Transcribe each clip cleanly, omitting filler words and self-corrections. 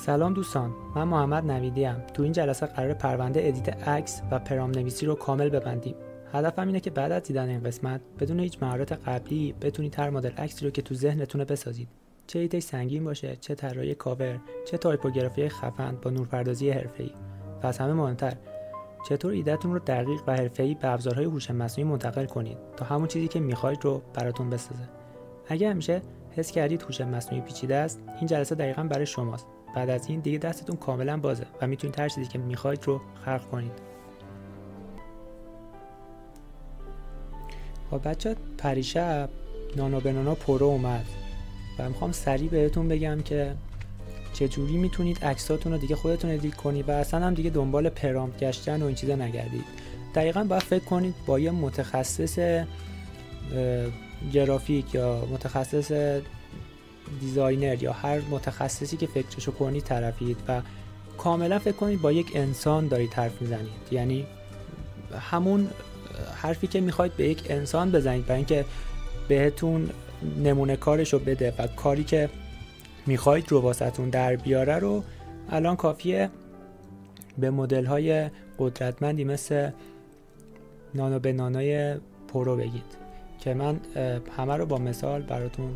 سلام دوستان، من محمد نویدی ام. تو این جلسه قرار پرونده ادیت عکس و پرام نویسی رو کامل ببندیم. هدفم اینه که بعد از دیدن این قسمت بدون هیچ مهارت قبلی بتونید هر مدل عکسی رو که تو ذهنتونه بسازید. چه ایده‌اش سنگین باشه، چه طراحی کاور، چه تایپوگرافی خفن با نورپردازی حرفه‌ای. و از همه مهمتر، چطور ایده‌تون رو دقیق و حرفه‌ای به ابزارهای هوش مصنوعی منتقل کنید تا همون چیزی که می‌خواید رو براتون بسازه. اگه همیشه حس کردید هوش مصنوعی پیچیده است، این جلسه دقیقاً برای شماست. بعد از این دیگه دستتون کاملا بازه و میتونید هر چیزی که میخواید رو خلق کنید. خب بچه، پریشب نانو بنانا پرو اومد و میخوام سریع بهتون بگم که چجوری میتونید عکساتون رو دیگه خودتون ادیت کنید و اصلا هم دیگه دنبال پرامپت گشتن و این چیزا نگردید. دقیقاً باید فکر کنید با یه متخصص گرافیک یا متخصص دیزاینر یا هر متخصصی که فکرشو کنید طرفید و کاملا فکر کنید با یک انسان دارید حرف میزنید. یعنی همون حرفی که میخواید به یک انسان بزنید برای اینکه بهتون نمونه کارشو بده و کاری که میخواید رو واسهتون در بیاره رو الان کافیه به مدل های قدرتمندی مثل نانو بنانای پرو بگید که من همه رو با مثال براتون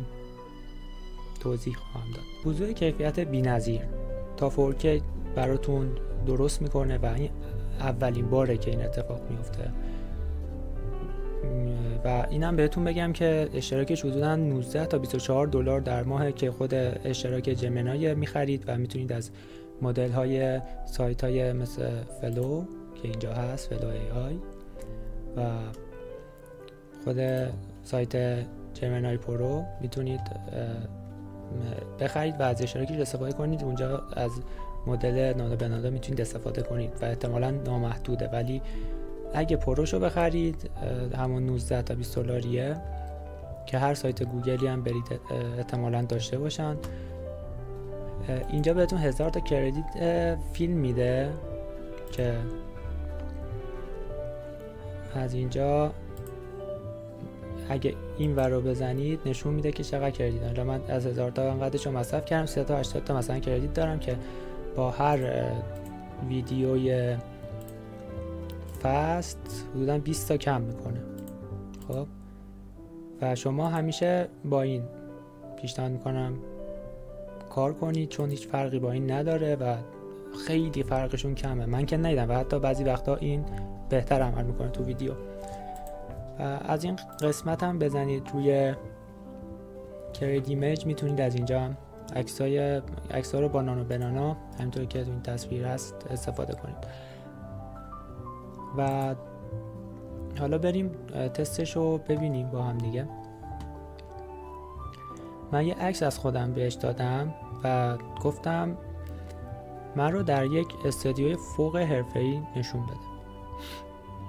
توضیح خواهم داد. وضوح کیفیت بی‌نظیر تا 4K براتون درست میکنه و این اولین باره که این اتفاق میفته و اینم بهتون بگم که اشتراکش حدوداً 19 تا 24 دلار در ماه که خود اشتراک جمنای میخرید و میتونید از مدل های سایت های مثل فلو که اینجا هست، فلو AI و خود سایت جمنای پرو میتونید بخرید و از اشتراکش استفاده کنید. اونجا از مدل نانو بنانا میتونید استفاده کنید و احتمالاً نامحدوده، ولی اگه پروشو بخرید همون 19 تا 20 دلاریه که هر سایت گوگلی هم برید احتمالاً داشته باشن. اینجا بهتون 1000 تا کردیت فیلم میده که از اینجا اگه این ور رو بزنید نشون میده که چقدر کردیت دارم. من از 1000 تا انقدرشو مصرف کردم، 3 تا 80 تا مثلا کردیت دارم که با هر ویدیوی فست حدودا 20 تا کم میکنه. خب و شما همیشه با این پیشنهاد میکنم کار کنید چون هیچ فرقی با این نداره و خیلی فرقشون کمه. من که ندیدم و حتی بعضی وقتا این بهتر عمل میکنه تو ویدیو. از این قسمت هم بزنید روی کرید ایمیج، میتونید از اینجا عکس‌ها رو با نانو بنانا همینطور که تو این تصویر هست استفاده کنید. و حالا بریم تستش رو ببینیم با هم دیگه. من یه عکس از خودم بهش دادم و گفتم من رو در یک استودیوی فوق حرفه‌ای نشون بده.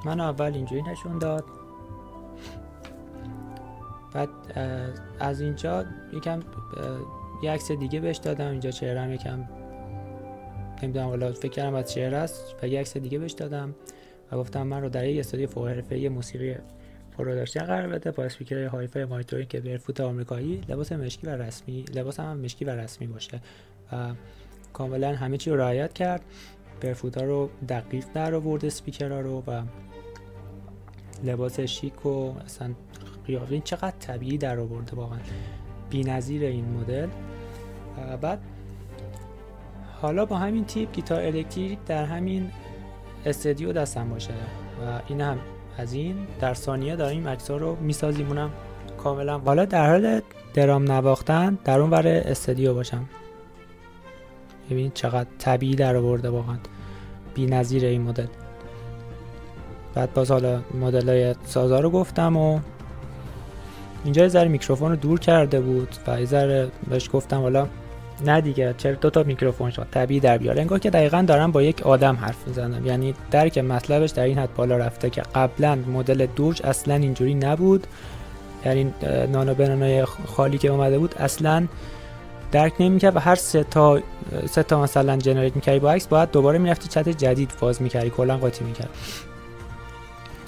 من اول اینجوری نشون داد، بعد از اینجا یکم یه عکس دیگه بهش دادم. اینجا چهره‌ام یکم نمیدونم والا فکر کردم از چهره است و یه عکس دیگه بهش دادم و گفتم من رو در یک استودیو فوق حرفه‌ای موسیقی پروداکشن قرار بده با اسپیکر هایفای مانیتورینگ که بیرفوت آمریکایی، لباس مشکی و رسمی، لباس هم مشکی و رسمی باشه و کاملا همه چی رو رعایت کرد. بیرفوت ها رو دقیق در آورد، اسپیکرها رو و لباس شیک و اصلا قیافه چقدر طبیعی در آورده، واقعا بی‌نظیر این مدل. بعد حالا با همین تیپ گیتار الکتریک در همین استودیو دستم باشه و این هم از این در ثانیه داریم عکس‌ها رو میسازیم، اونم کاملا حالا در حال درام نواختن در اون ور استودیو باشم. ببین چقدر طبیعی در آورده، واقعا بی‌نظیر این مدل. بعد باز حالا مدل‌های سازا رو گفتم و اینجا یه ذره میکروفون رو دور کرده بود و یه ذره بهش گفتم حالا نه دیگه چرا 2 تا میکروفون شد طبیعی در بیاره، انگار که دقیقاً دارم با یک آدم حرف میزنم. یعنی درک مطلبش در این حد بالا رفته که قبلا مدل دوج اصلا اینجوری نبود. یعنی نانو بنانای خالی که اومده بود اصلا درک نمیکرد و هر سه تا مثلا جنریت میکردی با عکس باید دوباره میرفتی چت جدید فاز میکردی، کلا قاطی میکرد.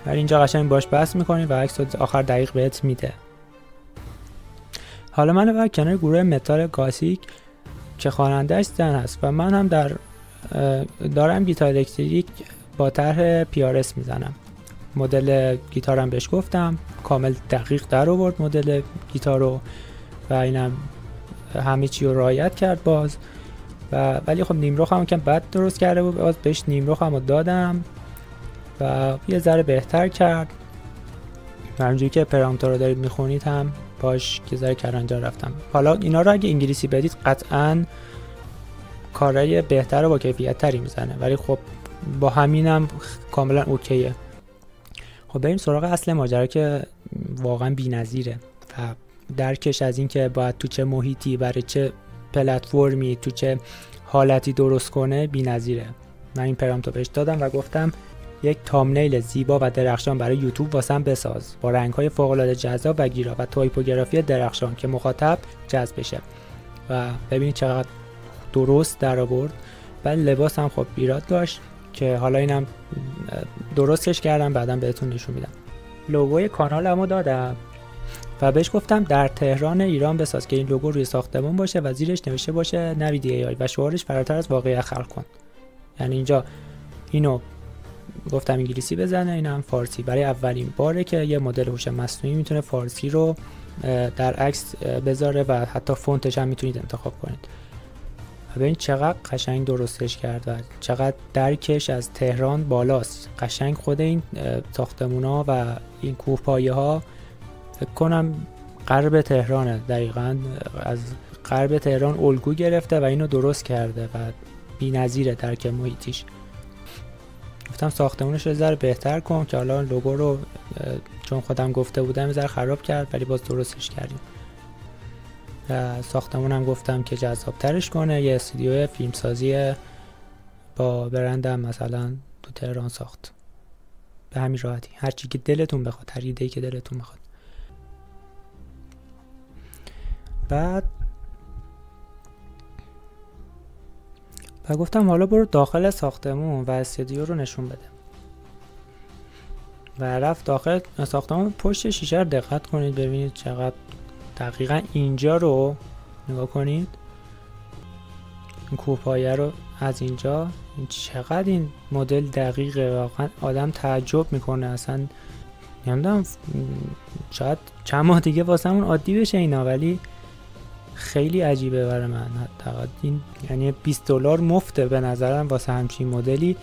ولی اینجا قشنگ باش بحث میکنی و عکس آخر دقیق بهت میده. حالا من بعد کنار گروه متال گاسیک که خواننده‌اش زن هست و من هم دارم گیتار الکتریک با طرح PRS میزنم. مدل گیتارم بهش گفتم، کامل دقیق در آورد مدل گیتارو و اینم همه چی رو رعایت کرد باز. ولی خب نیمرخ هم که بد درست کرده بود، باز بهش نیمرخ هم دادم و یه ذره بهتر کرد. همونجوری که پرامتو رو دارید میخونید هم باش یه ذره کلانجا رفتم. حالا اینا رو اگه انگلیسی بدید قطعاً کارهای بهتر و با کیفیت تری میزنه، ولی خب با همینم کاملا اوکیه. خب بریم سراغ اصل ماجرا که واقعا بی‌نظیره و درکش از این که باید تو چه محیطی برای چه پلتفرمی تو چه حالتی درست کنه بی‌نظیره. من این پرامتو بهش دادم و گفتم یک تامنیل زیبا و درخشان برای یوتیوب واسم بساز با رنگ‌های فوق‌العاده جذاب و گیرا و تایپوگرافی درخشان که مخاطب جذب بشه. و ببینید چقدر درست در آورد. ولی لباس هم خب ایراد داشت که حالا اینم درستش کردم، بعداً بهتون نشون میدم. لوگوی کانالمو دادم و بهش گفتم در تهران ایران بساز که این لوگو روی ساختمون باشه و زیرش نوشته باشه نوید AI و شعارش فراتر از واقعیت خلق کن. یعنی اینجا اینو گفتم انگلیسی بزنه، اینم فارسی. برای اولین باره که یه مدل هوش مصنوعی میتونه فارسی رو در عکس بذاره و حتی فونتش هم میتونید انتخاب کنید. ببین چقدر قشنگ درستش کرد و چقدر درکش از تهران بالاست. قشنگ خود این ساختمونا و این کوهپایه‌ها فکر کنم غرب تهرانه، دقیقاً از غرب تهران الگو گرفته و اینو درست کرده و بی‌نظیره درک محیطیش. گفتم ساختمونش رو ذره بهتر کن که حالا لوگو رو چون خودم گفته بودم یه ذره خراب کرد ولی باز درستش کردیم. ساختمونم گفتم که جذابترش کنه، یه استودیو فیلمسازی با برندم مثلا تو تهران ساخت. به همین راحتی، هر چی که دلتون بخواد، هر ایده‌ای که دلتون بخواد. بعد گفتم حالا برو داخل ساختمون و استودیو رو نشون بده. و رفت داخل ساختمون. پشت شیشه رو دقت کنید ببینید چقدر دقیقاً اینجا رو نگاه کنید، این کوهپایه رو از اینجا چقدر این مدل دقیقه، واقعا آدم تعجب میکنه. اصلا نمیدونم شاید چند ماه دیگه واسمون عادی بشه اینا، ولی خیلی عجیبه برای من. حتی این یعنی $20 مفته به نظرم واسه همچین مدلی،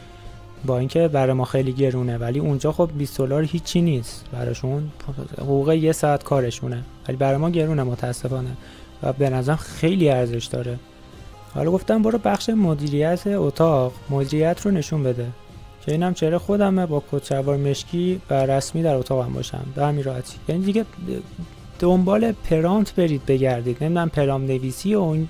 با اینکه برای ما خیلی گرونه ولی اونجا خب $20 هیچی نیست براشون، حقوق 1 ساعت کارشونه، ولی برای ما گرونه متاسفانه و به نظرم خیلی ارزش داره. حالا گفتم برو بخش مدیریت اتاق، مدیریت رو نشون بده که اینم چهره خودمه با کت شلوار مشکی و رسمی در اتاقم باشم به همین راحتی. یعنی دیگه دنبال پرامپت برید بگردید، نمیدونم پرامپت نویسی و اون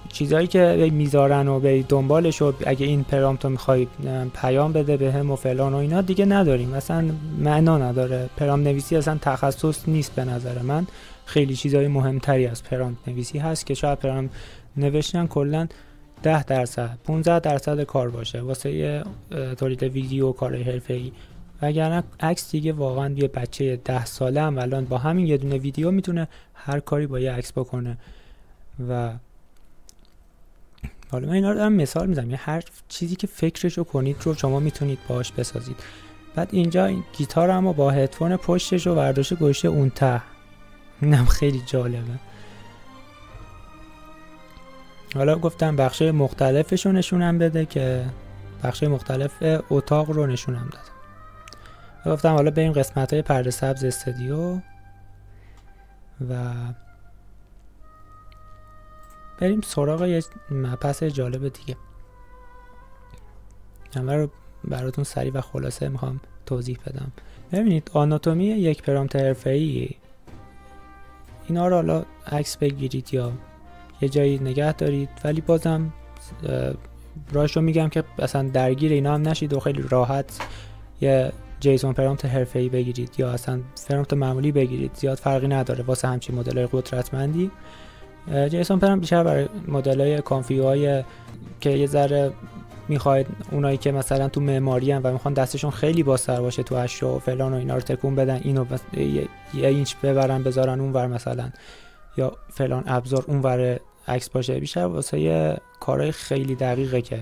چیزایی که میذارن و برید دنبالش و اگه این پرامپت رو میخوای پیام بده بهم و فلان و اینا دیگه نداریم، مثلا معنا نداره. پرامپت نویسی اصلا تخصص نیست به نظر من. خیلی چیزای مهمتری از پرامپت نویسی هست که شاید پرامپت نوشتن کلا 10% 15% کار باشه واسه تولید ویدیو و کار حرفه‌ای، وگرنه عکس دیگه واقعا یه بچه 10 ساله هم الان با همین یه دونه ویدیو میتونه هر کاری با یه عکس بکنه. و حالا من اینا رو دارم مثال میزنم، یه هر چیزی که فکرشو کنید رو شما میتونید باهاش بسازید. بعد اینجا این گیتارمو با هدفون پشتش رو برداشته گوشه اون ته، اینم خیلی جالبه. حالا گفتم بخش مختلفش رو نشونم بده که بخش مختلف اتاق رو نشونم داد. گفتم حالا بریم قسمت‌های پرده سبز استودیو و بریم سراغ یه مبحث جالب دیگه. همه رو براتون سریع و خلاصه میخوام توضیح بدم. ببینید آناتومی یک پرامپت حرفه‌ای، اینا رو حالا عکس بگیرید یا یه جایی نگه دارید، ولی بازم راهش رو میگم که اصلا درگیر اینا هم نشید و خیلی راحت یه جیسون پرامپت حرفه‌ای بگیرید یا اصلا پرامپت معمولی بگیرید، زیاد فرقی نداره واسه همچین مدل‌های قدرتمندی. جیسون پرامپت بیشتر برای مدل‌های کانفیگوهای که یه ذره میخواید اونایی که مثلا تو معماری ان و میخوان دستشون خیلی بازتر باشه تو اشیا و فلان و اینا رو تکون بدن، اینو یه اینچ ببرن بذارن اونور مثلا، یا فلان ابزار اونور عکس باشه، بیشتر واسه کارهای خیلی دقیقه که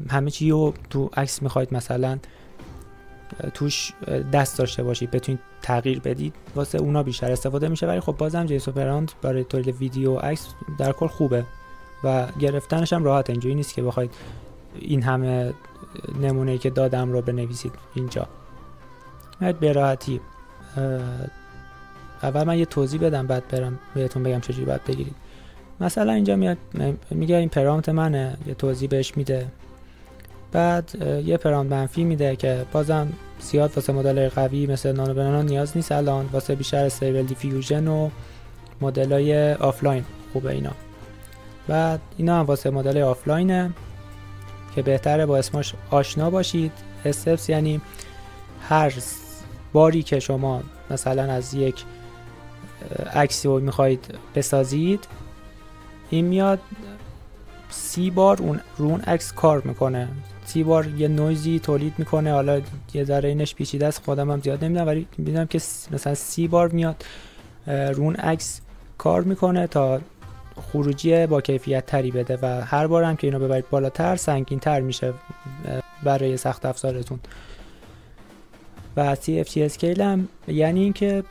همه چی رو تو عکس میخواید مثلا توش دست داشته باشید، بتونید تغییر بدید، واسه اونا بیشتر استفاده میشه. ولی خب بازم جیسون پرامپت برای تولید ویدیو و عکس در کل خوبه و گرفتنش هم راحت. اینجوری نیست که بخواید این همه نمونه‌ای که دادم رو بنویسید اینجا. به راحتی اول من یه توضیح بدم، بعد برم بهتون بگم چجوری باید بگیرید. مثلا اینجا میاد میگه این پرامپت منه، یه توضیح بهش میده، بعد یه پرامپت منفی میده که بازم زیاد واسه مدل‌های قوی مثل نانو بنانا نیاز نیست الان، واسه بیشتر استیبل دیفیوژن و مدل‌های آفلاین خوبه اینا. بعد اینا هم واسه مدل‌های آفلاینه که بهتره با اسمش آشنا باشید. استپس یعنی هر باری که شما مثلا از یک عکسی رو میخواید بسازید، این میاد 30 بار اون عکس کار میکنه، 30 بار یه نویزی تولید میکنه. حالا یه ذره اینش پیچیده است، خودم هم زیاد نمیدونم، ولی میدونم که مثلا 30 بار میاد اون عکس کار میکنه تا خروجی با کیفیت تری بده و هر بار هم که اینو ببرید بالاتر سنگین تر میشه برای سخت افزارتون. و CFG اسکیل هم یعنی این که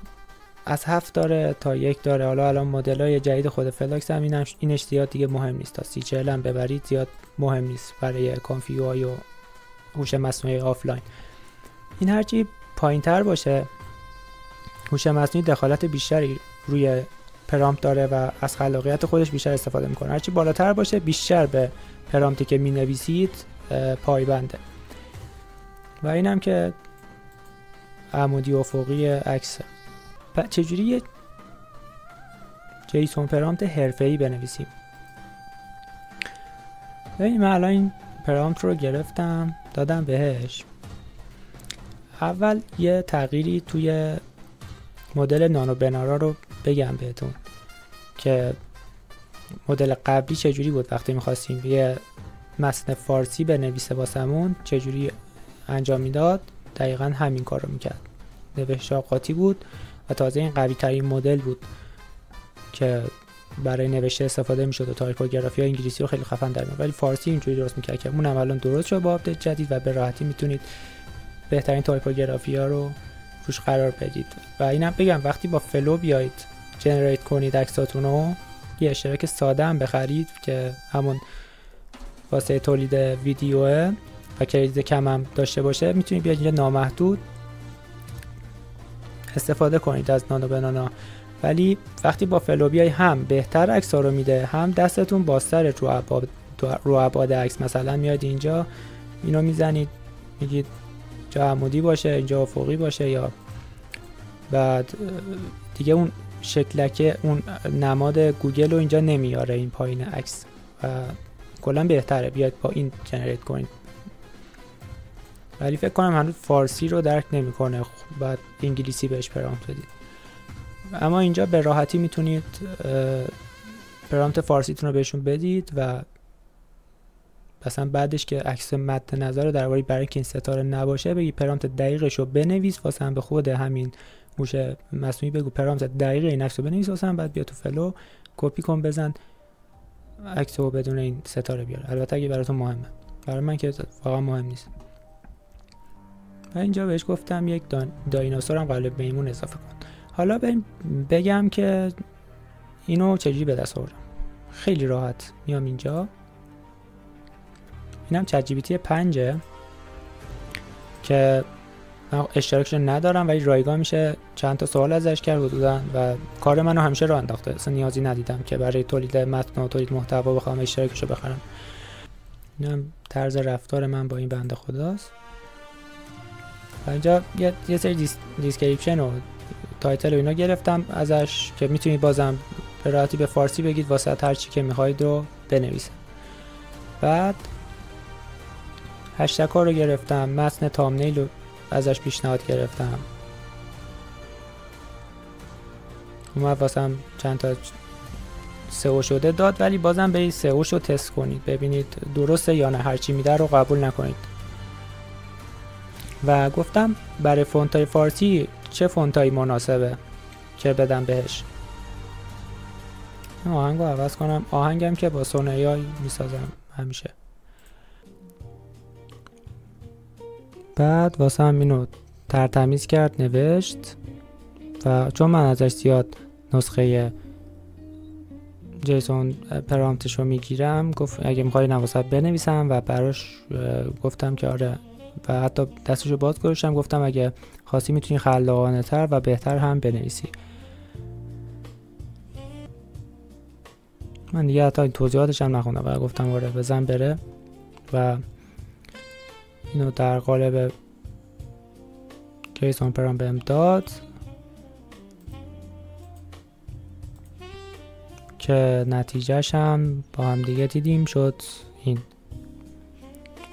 از 7 داره تا 1 داره. حالا الان مدل‌های جدید خود فلاکس هم اینش زیاد دیگه مهم نیست، تا 3040 هم ببرید زیاد مهم نیست برای کانفیگوهای و هوش مصنوعی آفلاین. این هرچی پایین‌تر باشه هوش مصنوعی دخالت بیشتری روی پرامپت داره و از خلاقیت خودش بیشتر استفاده میکنه. هرچی بالاتر باشه بیشتر به پرامپتی که مینویسید پایبنده. و اینم که عمودی افقی عکس. چجوری یه جیسون پرامپت حرفه‌ای بنویسیم؟ ببین من الان این پرامپت رو گرفتم دادم بهش. اول یه تغییری توی مدل نانو بنارا رو بگم بهتون که مدل قبلی چجوری بود. وقتی میخواستیم یه متن فارسی بنویسه واسمون چجوری انجام میداد، دقیقا همین کار رو میکرد. نوشتار قاطی بود و تازه این قوی ترین مدل بود که برای نوشته استفاده میشد و تایپوگرافی ها انگلیسی رو خیلی خفن در میاد، ولی فارسی اینجوری درست میکرد که اونم الان درست شد با آپدیت جدید و به راحتی میتونید بهترین تایپوگرافی ها رو روش قرار بدید. و اینم بگم وقتی با فلو بیاید جنریت کنید عکساتون رو، یه اشتراک ساده هم بخرید که همون واسه تولید ویدیوه و کردیت کم هم داشته باشه، میتونید بیاید اینجا نامحدود استفاده کنید از نانو بنانا. ولی وقتی با فلو بیای هم بهتر عکس ها رو میده، هم دستتون بازتره رو ابعاد عکس. مثلا میاد اینجا اینو میزنید میگید جا عمودی باشه، اینجا افقی باشه، یا بعد دیگه اون شکلکه اون نماد گوگل رو اینجا نمیاره این پایین عکس و کلا بهتره بیاید با این جنریت کنید. ولی فکر کنم هنوز فارسی رو درک نمیکنه، بعد انگلیسی بهش پرامپت بدید. اما اینجا به راحتی میتونید پرامپت فارسیتون رو بهشون بدید و مثلا بعدش که عکس مد نظر رو درباره برای که این ستاره نباشه بگی پرامپت دقیقش رو بنویس واسه هم به خود همین هوش مصنوعی بگو پرامپت دقیق این عکس رو بنویس واسه هم، بعد بیا تو فلو کپی کن بزن عکس رو بدون این ستاره بیاره. البته اگه براتون مهمه، برای من که واقعا مهم نیست. و اینجا بهش گفتم یک دایناسور هم قالب میمون اضافه کن. حالا بگم که اینو چجوری به دست آوردم. خیلی راحت میام اینجا، اینم چت جی پی تی 5 که من اشتراکش رو ندارم ولی رایگان میشه چند تا سوال ازش کرد حدوداً و کار منو همیشه راه انداخته، اصلا نیازی ندیدم که برای تولید متن و تولید محتوا بخوام اشتراکش رو بخرم. اینم طرز رفتار من با این بنده خداست. و اینجا یه سری دیسکریپشن و تایتل و اینا گرفتم ازش که میتونید بازم به راحتی به فارسی بگید واسه هر چی که میخواید رو بنویسید. بعد هشتگ ها رو گرفتم، متن تامنیل رو ازش پیشنهاد گرفتم، اومد واسم چند تا سئو شده داد، ولی بازم برید سئوش رو تست کنید ببینید درسته یا نه، هرچی میده رو قبول نکنید. و گفتم برای فونتای فارسی چه فونتایی مناسبه که بدم بهش. آهنگو عوض کنم. آهنگم که با سونیا میسازم همیشه. بعد واسه هم اینو ترتمیز کرد، نوشت و چون من ازش زیاد نسخه جیسون پرامپتشو میگیرم، گفت اگه میخوای نواسط بنویسم و براش گفتم که آره و حتی دستشو باز گذاشتم، گفتم اگه خواستی میتونی خلاقانه تر و بهتر هم بنویسی. من دیگه حتی این توضیحاتش هم نخوندم و گفتم آره بزن بره و اینو در قالب جیسون پرام بهم داد که نتیجهش هم با هم دیگه دیدیم شد این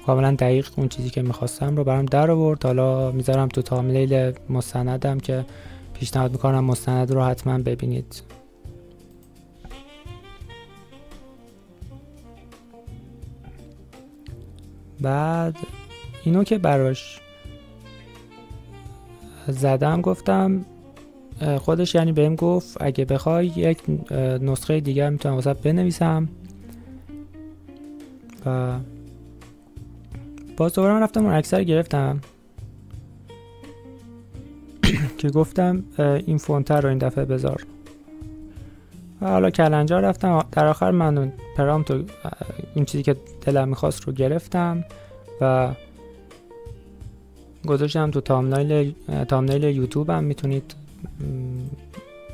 کاملا دقیق اون چیزی که میخواستم رو برام در آورد. حالا میذارم تو تاملیل مستندم که پیشنهاد میکنم مستند رو حتما ببینید. بعد اینو که براش زدم گفتم خودش یعنی بهم گفت اگه بخوای یک نسخه دیگه میتونم واسه بنویسم و باز دوباره رفتم اون اکثر گرفتم که گفتم این فونت رو این دفعه بذار و حالا کلنجار رفتم. در آخر من پرامپت اون چیزی که دلم میخواست رو گرفتم و گذاشتم تو تامنیل یوتیوب هم میتونید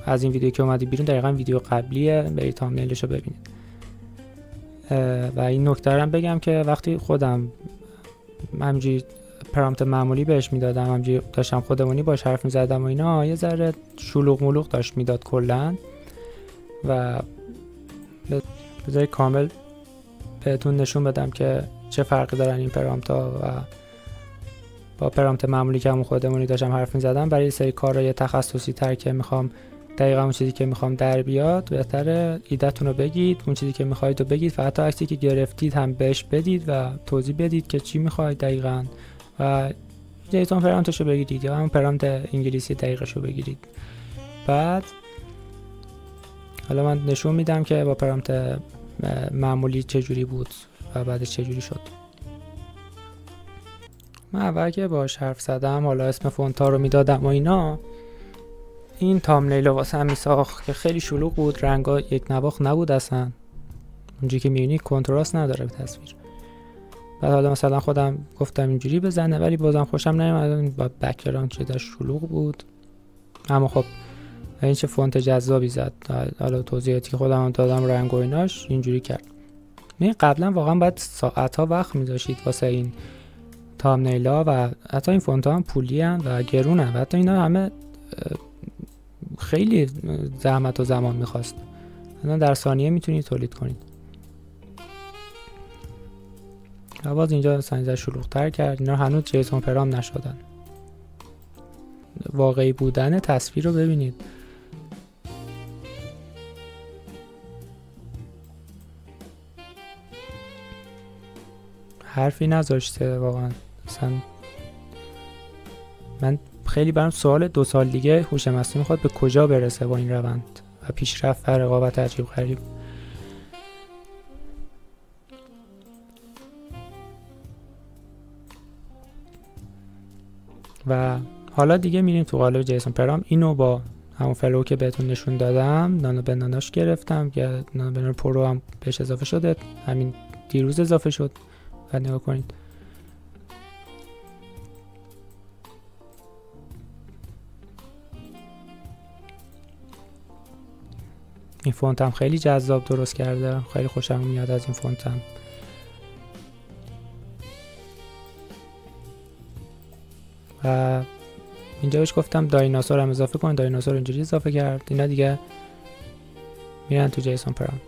از این ویدیو که اومدی بیرون دقیقا ویدیو قبلیه، برید تامنیلش رو ببینید. و این نکته هم بگم که وقتی خودم همینجوری پرامپت معمولی بهش میدادم، همینجوری داشتم خودمونی باش حرف میزدم و اینا، یه ذره شلوغ ملوغ داشت میداد کلا و بذاری کامل بهتون نشون بدم که چه فرقی دارن این پرامپت‌ها و با پرامپت معمولی که همون خودمونی داشتم حرف میزدم. برای سری کارهای تخصصی تر که میخوام دقیقا اون چیزی که میخوام در بیاد، بهتره ایده‌تون رو بگید، اون چیزی که میخواید رو بگید و حتی عکسی که گرفتید هم بهش بدید و توضیح بدید که چی میخواید دقیقا و جیسون پرامپتش رو بگیرید یا همون پرامپت انگلیسی دقیقش رو بگیرید. بعد حالا من نشون میدم که با پرامپت معمولی چجوری بود و بعدش چجوری شد. من اول که باش حرف زدم، حالا اسم فونتا رو میدادم و اینا، این تامنیل رو واسه هم میساخت که خیلی شلوغ بود، رنگا یک نواخت نبود اصلا، اونجوری که میبینی کنتراست نداره به تصویر. بعد حالا مثلا خودم گفتم اینجوری بزنه ولی بازم خوشم نیومد، با بک‌گراند چه شلوغ بود. اما خب این چه فونت جذابی زد. حالا توضیحاتی که خودم دادم رنگ و ایناش اینجوری کرد. من قبلا واقعا باید ساعت‌ها وقت می‌ذاشید واسه این تامنیلا و حتی این فونت‌ها هم پولی هستند و گرونه و حتی اینا همه خیلی زحمت و زمان می‌خواست. الان در ثانیه میتونید تولید کنید. و باز اینجا سنجر شلوغ‌تر کرد. اینا هنوز جیسون پرام نشدن. واقعی بودن تصویر رو ببینید. حرفی نذاشته واقعا. مثلا من خیلی برام سوال 2 سال دیگه هوش مصنوعی میخواد به کجا برسه با این روند و پیشرفت و رقابت عجیب غریب. و حالا دیگه میریم تو قالب جیسون پرام. اینو با همون فلو که بهتون نشون دادم نانو بناناش گرفتم که نانو بنان پرو هم بهش اضافه شده، همین دیروز اضافه شد. بعد نگاه کنید این فونت هم خیلی جذاب درست کرده، خیلی خوشم میاد از این فونت هم. و اینجا بهش گفتم دایناسور هم اضافه کن، دایناسور اینجوری اضافه کرد. اینا دیگه میرن تو جیسون پرام.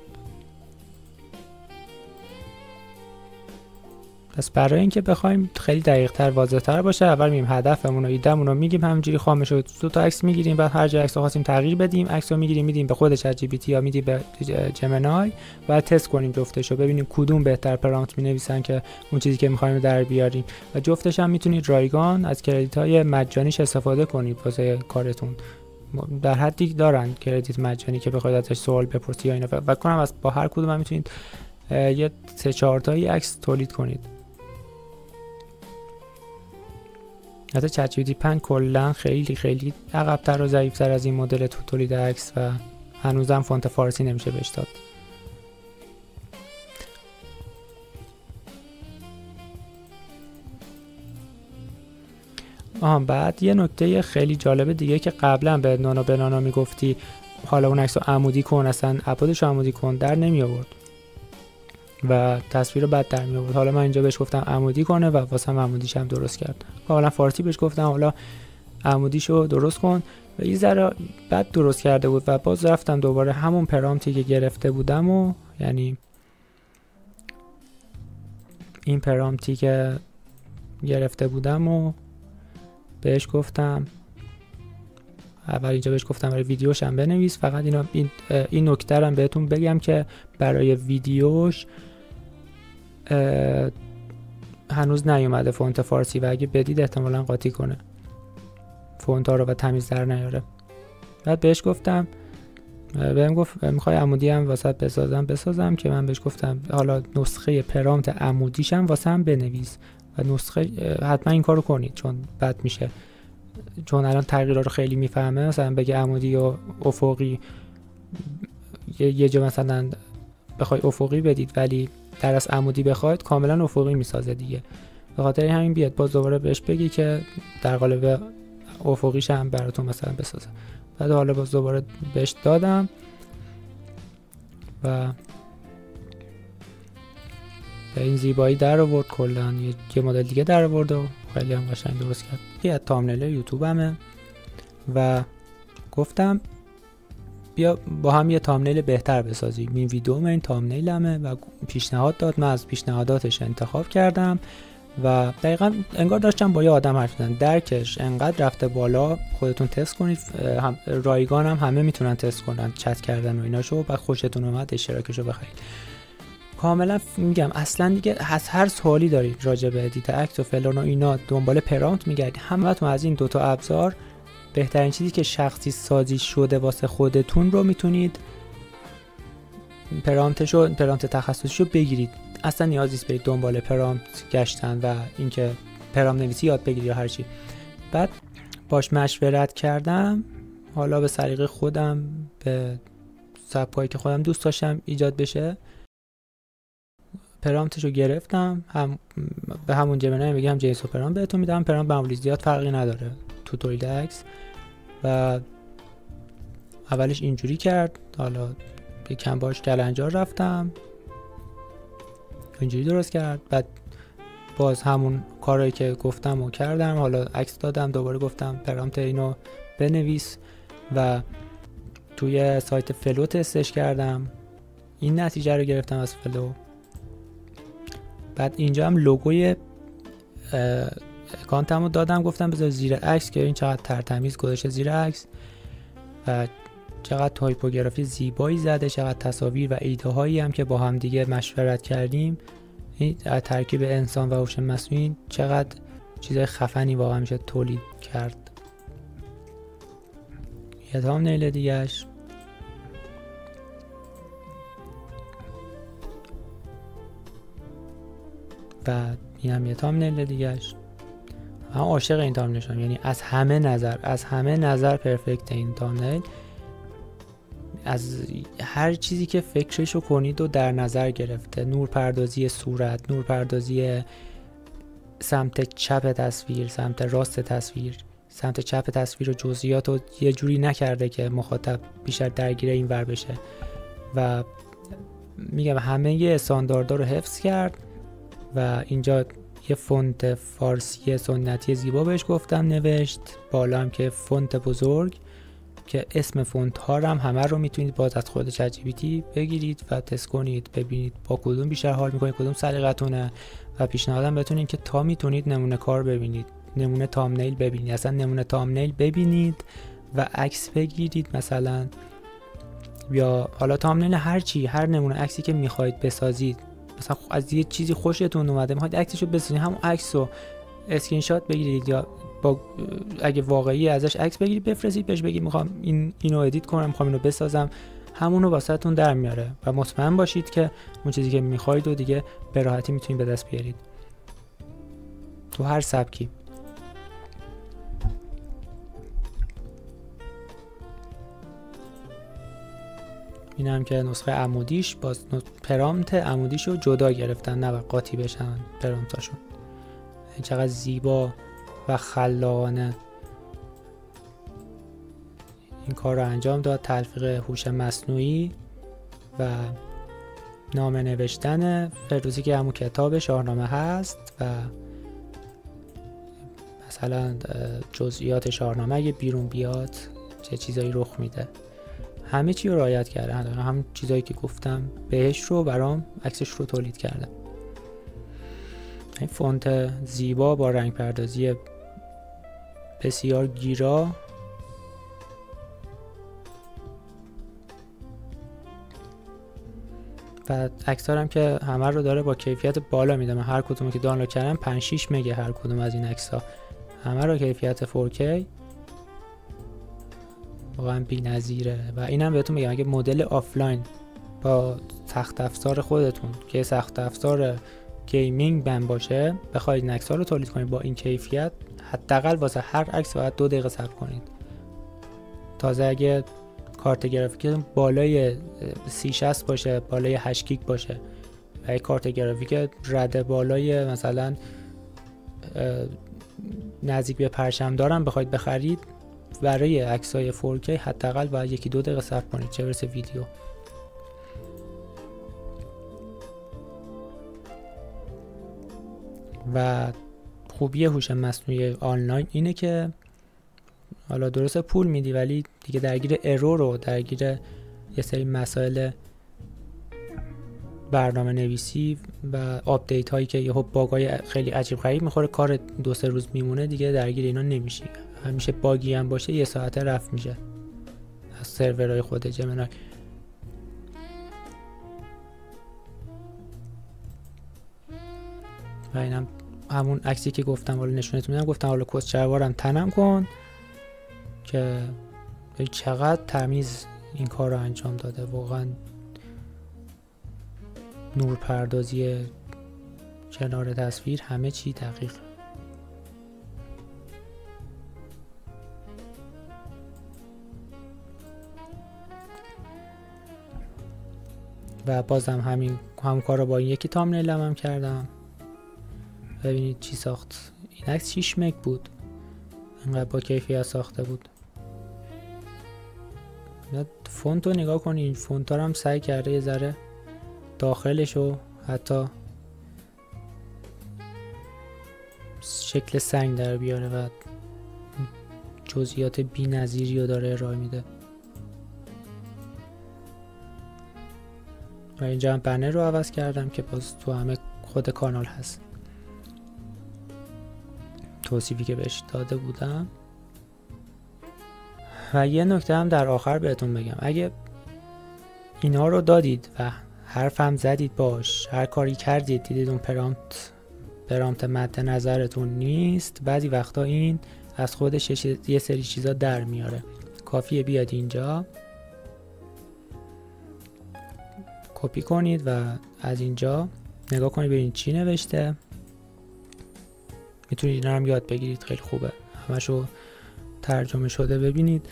پس برای اینکه بخوایم خیلی دقیق تر واضح تر باشه، اول میگیم هدفمون و ایدهمون رو میگیم، همینجوری خامش رو 2 تا عکس میگیریم، بعد هر جای عکس رو خواستیم تغییر بدیم، عکس رو میگیریم میدیم به خود چت جی پی تی یا میدیم به جمینای و تست کنیم جفتش رو، ببینیم کدوم بهتر پرامپت مینویسن که اون چیزی که میخوایم در بیاریم. و جفتش هم میتونید رایگان از کردیت های مجانیش استفاده کنید واسه کارتون. در حدی دارن کردیت مجانی که بخواید ازش سوال بپرسی یا اینا. فکر کنم از با هر کدوم هم میتونید یه 3-4 تایی عکس تولید کنید. حتی چت جی پی تی 5 کلا خیلی عقب‌تر و ضعیف‌تر از این مدل تو تولید عکس و هنوزم فونت فارسی نمیشه بهش داد. بعد یه نکته خیلی جالب دیگه که قبلا به نانا بنانا میگفتی حالا اون عکسو عمودی کن، اصلا اپلودشو عمودی کن، در نمی آورد و تصویر رو بد در می آورد. حالا من اینجا بهش گفتم عمودی کنه و واسم عمودیش هم درست کرد. حالا فارسی بهش گفتم حالا عمودیشو درست کن و یه ذره بد درست کرده بود و باز رفتم دوباره همون پرامپتی که گرفته بودم و یعنی این پرامپتی که گرفته بودم و بهش گفتم اول اینجا بهش گفتم برای ویدیوش هم بنویس. فقط این نکته رو بهتون بگم که برای ویدیوش هنوز نیومده فونت فارسی و اگه بدید احتمالاً قاطی کنه فونت ها رو و تمیز در نیاره. بعد بهش گفتم بهم گفت میخوای عمودی هم واسط بسازم که من بهش گفتم حالا نسخه پرامپت عمودیشم واسم بنویس و نسخه حتما این کارو کنید چون بد میشه، چون الان تغییرها رو خیلی میفهمه. مثلا بگه عمودی و افقی یه جا مثلا بخوای افقی بدید ولی در از عمودی بخواید کاملا افقی میسازه دیگه. به خاطر همین بیاد باز دوباره بهش بگی که در قالب افقیش هم براتون مثلا بسازه. بعد حالا باز دوباره بهش دادم و به این زیبایی در آورد. کلا یه مدل دیگه در آورد و خیلی هم قشنگ درست کرد. یه تامنیل یوتیوبمه و گفتم بیا با هم یه تامنیل بهتر بسازیم. این ویدیو من تامنیلمه و پیشنهاد داد، من از پیشنهاداتش انتخاب کردم و دقیقاً انگار داشتم با یه آدم حرف می‌زدم. درکش انقدر رفته بالا، خودتون تست کنید. رایگان هم همه میتونن تست کنن چت کردن و ایناشو، بعد خوشتون اومد اشتراکشو بخرید. کاملا میگم اصلا دیگه از هر سوالی دارید راجع به ادیت عکس و فلان و اینا دنبال پرامپت میگردید، همتون از این دوتا ابزار بهترین چیزی که شخصی سازی شده واسه خودتون رو میتونید پرامپت تخصصیشو بگیرید. اصلا نیازی نیست برید دنبال پرامپت گشتن و اینکه پرامپت نویسی یاد بگیرید یا هر چی. بعد باش مشورت کردم، حالا به سلیقه خودم به سبکایی که خودم دوست داشتم ایجاد بشه پرامپتشو گرفتم. هم به همون جمعنی میگم جیسو پرامپت بهتون میدم. پرامپت معمولی زیاد فرقی نداره تو تولید عکس و اولش اینجوری کرد، حالا یکم باش کلنجار رفتم اینجوری درست کرد. بعد باز همون کارایی که گفتم و کردم، حالا عکس دادم دوباره گفتم پرامپت اینو بنویس و توی سایت فلو تستش کردم. این نتیجه رو گرفتم از فلو. بعد اینجا هم لوگوی اکانتمو دادم، گفتم بذار زیر عکس که این چقدر ترتمیز گذاشته زیر عکس و چقدر تایپوگرافی زیبایی زده، چقدر تصاویر و ایده هایی هم که با هم دیگه مشورت کردیم. این ترکیب انسان و هوش مصنوعی چقدر چیز خفنی واقعا میشه تولید کرد. یه تامنیل دیگه‌اش و این هم یه تامنیل دیگه‌اش. من عاشق این تامنیل شدم، یعنی از همه نظر پرفکت این تامنیل. از هر چیزی که فکرشو کنید و در نظر گرفته، نورپردازی صورت، نورپردازی سمت چپ تصویر، سمت راست تصویر، سمت چپ تصویر و جزئیات رو یه جوری نکرده که مخاطب بیشتر درگیر این ور بشه و میگم همه یه استانداردها رو حفظ کرد و اینجا یه فونت فارسی سنتی زیبا بهش گفتم نوشت، بالا هم که فونت بزرگ که اسم فونت ها هم همه رو میتونید باز از خود چت جی پی تی بگیرید و تست کنید ببینید با کدوم بیشتر حال میکنید، کدوم سلیقتونه و پیشنهادم بتونید که تا میتونید نمونه کار ببینید، نمونه تامنیل ببینید، اصلا نمونه تامنیل ببینید و عکس بگیرید مثلا، یا حالا تامنیل هر چی، هر نمونه عکسی که میخواید بسازید، مثلا از یه چیزی خوشتون اومده میخواید عکسشو بسازید، همون عکسو اسکرین شات بگیرید یا با اگه واقعی ازش عکس بگیرید بفرستید بهش، بگید میخوام اینو ادیت کنم، میخوام اینو بسازم، همونو واسهتون در میاره و مطمئن باشید که اون چیزی که میخواید و دیگه به راحتی میتونید به دست بیارید تو هر سبکی. اینم که نسخه عمودیش، باز پرامپت عمودیشو جدا گرفتن، نه قاطی بشن پرامپتاشون. چقدر زیبا و خلاقانه این کار رو انجام داد. تلفیق هوش مصنوعی و نامه نوشتن فردوسی که همون کتاب شاهنامه هست و مثلا جزئیات شاهنامه اگه بیرون بیاد چه چیزایی رخ میده، همه چی رو رعایت کردن. هم چیزایی که گفتم بهش رو برام عکسش رو تولید کردم. این فونت زیبا با رنگ پردازی بسیار گیرا و عکسارم که همه رو داره با کیفیت بالا میده. من هر کدومی که دانلود کردم 5-6 مگه هر کدوم از این عکس‌ها، همه رو کیفیت 4K، واقعا بی‌نظیره. و اینم بهتون میگم اگه مدل آفلاین با سخت افزار خودتون که سخت افزار گیمینگ بند باشه بخواید این عکس‌ها رو تولید کنید با این کیفیت، حداقل واسه هر عکس باید 2 دقیقه صبر کنید. تازه اگه کارت گرافیک بالای 3060 باشه، بالای 8 گیگ باشه و یک کارت گرافیک رده بالای مثلا نزدیک به پرچم دارم بخواید بخرید، برای عکسای 4K حداقل باید 1-2 دقیقه صبر کنید، چه برسه ویدیو. و خوبی هوش مصنوعی آنلاین اینه که حالا درسته پول میدی ولی دیگه درگیر ارور و درگیر یه سری مسائل برنامه نویسی و آپدیت هایی که یهو باگای خیلی عجیب غریب میخوره، کار 2-3 روز میمونه، دیگه درگیر اینا نمیشی. همیشه باگی هم باشه 1 ساعته رفت میشه از سرورهای خود جمنای. و اینم همون عکسی که گفتم حالا نشونتون میدم، گفتم حالا کسچروارم تنم کن که چقدر تمیز این کار رو انجام داده. واقعا نور پردازی کنار تصویر همه چی دقیق. و بازم همون کار رو با این یکی تامنیل هم کردم. ببینید چی ساخت. این عکس 6 مگ بود، اینقدر با کیفیت ساخته بود. فونت رو نگاه کنید، این فونت ها رو هم سعی کرده یه ذره داخلشو حتی شکل سنگ در بیاره و جزئیات بی نظیری رو داره ارائه میده. و اینجا هم بنر رو عوض کردم که باز تو همه خود کانال هست، توصیفی که بهش داده بودم. و یه نکته هم در آخر بهتون بگم، اگه اینا رو دادید و حرف هم زدید باش، هر کاری کردید دیدید اون پرامپت مد نظرتون نیست، بعضی وقتا این از خودش یه سری چیزا در میاره. کافیه بیاد اینجا کپی کنید و از اینجا نگاه کنید ببینید چی نوشته. میتونید اینا هم یاد بگیرید، خیلی خوبه، همشو ترجمه شده ببینید.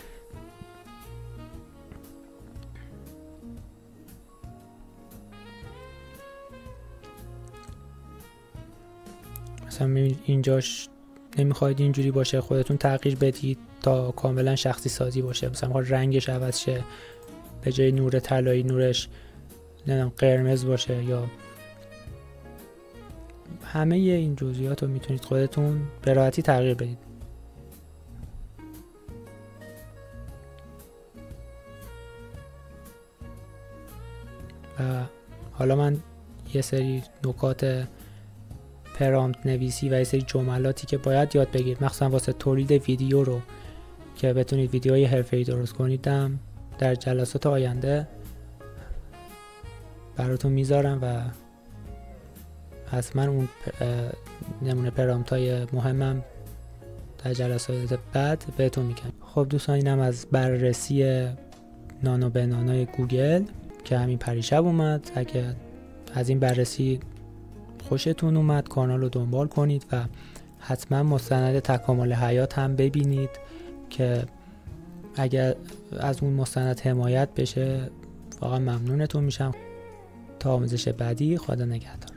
مثلا اینجاش نمیخواید اینجوری باشه، خودتون تغییر بدید تا کاملا شخصی سازی باشه. مثلا میخواید رنگش عوض شه، به جای نور طلایی نورش نمیدونم قرمز باشه، یا همه این جزئیات رو میتونید خودتون به راحتی تغییر بدید. و حالا من یه سری نکات پرامپت نویسی و یه سری جملاتی که باید یاد بگیرید مخصوصا واسه تولید ویدیو رو که بتونید ویدیوهای حرفه‌ای درست کنید در جلسات آینده براتون میذارم و حتما اون نمونه پرامپت های مهمم در جلسات بعد بهتون میگم. خب دوستان، اینم از بررسی نانو به نانوی گوگل که همین پریشب اومد. اگه از این بررسی خوشتون اومد کانال رو دنبال کنید و حتما مستند تکامل حیات هم ببینید که اگر از اون مستند حمایت بشه واقعا ممنونتون میشم. تا آموزش بعدی، خدا نگهدار.